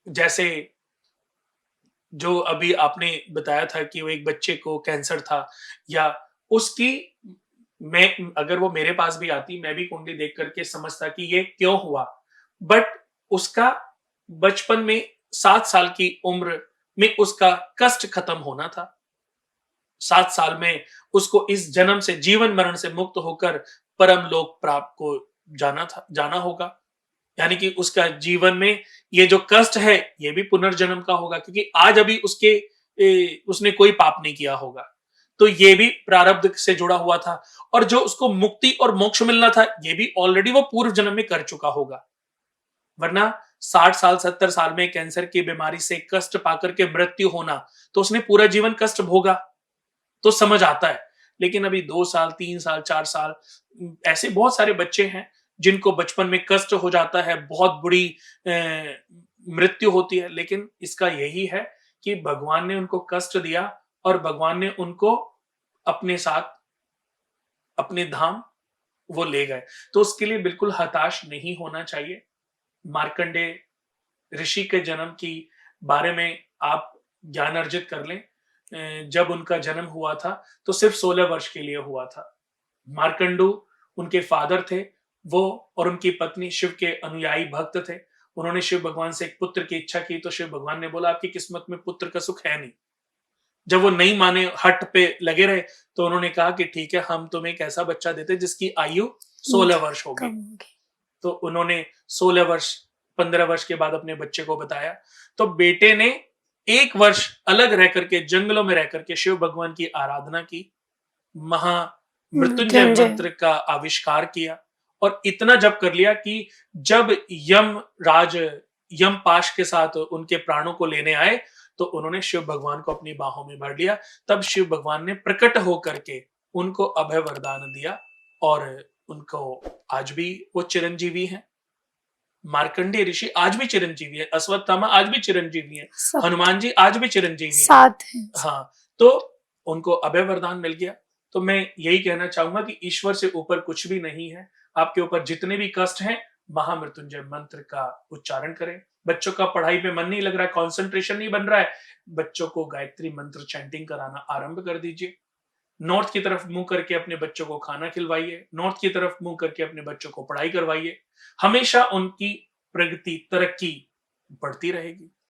जैसे जो अभी आपने बताया था कि वो एक बच्चे को कैंसर था, या उसकी मैं अगर वो मेरे पास भी आती, मैं भी कुंडली देख करके समझता कि ये क्यों हुआ। बट उसका बचपन में 7 साल की उम्र में उसका कष्ट खत्म होना था। 7 साल में उसको इस जन्म से, जीवन-मरण से मुक्त होकर परम लोक प्राप्त को जाना होगा। यानी कि उसका जीवन में ये जो कष्ट है, ये भी पुनर्जन्म का होगा, क्योंकि आज अभी उसने कोई पाप नहीं किया होगा। तो ये भी प्रारब्ध से जुड़ा हुआ था, और जो उसको मुक्ति और मोक्ष मिलना था, ये भी ऑलरेडी वो पूर्व जन्म में कर चुका होगा। वरना 60 साल, 70 साल में कैंसर की बीमारी से कष्ट पाकर के मृत्यु होना, तो उसने पूरा जीवन कष्ट भोगा, तो समझ आता है। लेकिन अभी 2 साल, 3 साल, 4 साल, ऐसे बहुत सारे बच्चे हैं जिनको बचपन में कष्ट हो जाता है, बहुत बुरी मृत्यु होती है। लेकिन इसका यही है कि भगवान ने उनको कष्ट दिया, और भगवान ने उनको अपने साथ, अपने धाम वो ले गए। तो उसके लिए बिल्कुल हताश नहीं होना चाहिए। मार्कंडेय ऋषि के जन्म की बारे में आप ज्ञान अर्जित कर लें। जब उनका जन्म हुआ था, तो सिर्फ 16 वर्ष के लिए हुआ था। मार्कंडू उनके फादर थे, वो और उनकी पत्नी शिव के अनुयायी भक्त थे। उन्होंने शिव भगवान से एक पुत्र की इच्छा की, तो शिव भगवान ने बोला आपकी किस्मत में पुत्र का सुख है नहीं। जब वो नहीं माने, हठ पे लगे रहे, तो उन्होंने कहा कि ठीक है, हम तुम्हें एक ऐसा बच्चा देते जिसकी आयु 16 वर्ष होगी। कम होगी। तो उन्होंने 16 वर्ष, 15 वर्ष के बाद अपने बच्चे को बताया। तो बेटे ने 1 वर्ष अलग रह करके, जंगलों में रह करके शिव भगवान की आराधना की, महामृत्युंजय मृत्युंजय। मंत्र का आविष्कार किया, और इतना जप कर लिया कि जब यमराज यमपाश के साथ उनके प्राणों को लेने आए, तो उन्होंने शिव भगवान को अपनी बाहों में भर लिया। तब शिव भगवान ने प्रकट होकर के उनको अभय वरदान दिया, और उनको आज भी वो चिरंजीवी हैं। मार्कंडेय ऋषि आज भी चिरंजीवी है, अश्वत्थामा आज भी चिरंजीवी है, सब हनुमान जी आज भी चिरंजीवी हैं। साथ हैं। हाँ, तो उनको अभय वरदान मिल गया। तो मैं यही कहना चाहूंगा कि ईश्वर से ऊपर कुछ भी नहीं है। आपके ऊपर जितने भी कष्ट हैं, महामृत्युंजय मंत्र का उच्चारण करें। बच्चों का पढ़ाई पे मन नहीं लग रहा है, कंसंट्रेशन नहीं बन रहा है, बच्चों को गायत्री मंत्र चैंटिंग कराना आरंभ कर दीजिए। नॉर्थ की तरफ मुंह करके अपने बच्चों को खाना खिलवाइए, नॉर्थ की तरफ मुंह करके अपने बच्चों को पढ़ाई करवाइए। हमेशा उनकी प्रगति, तरक्की बढ़ती रहेगी।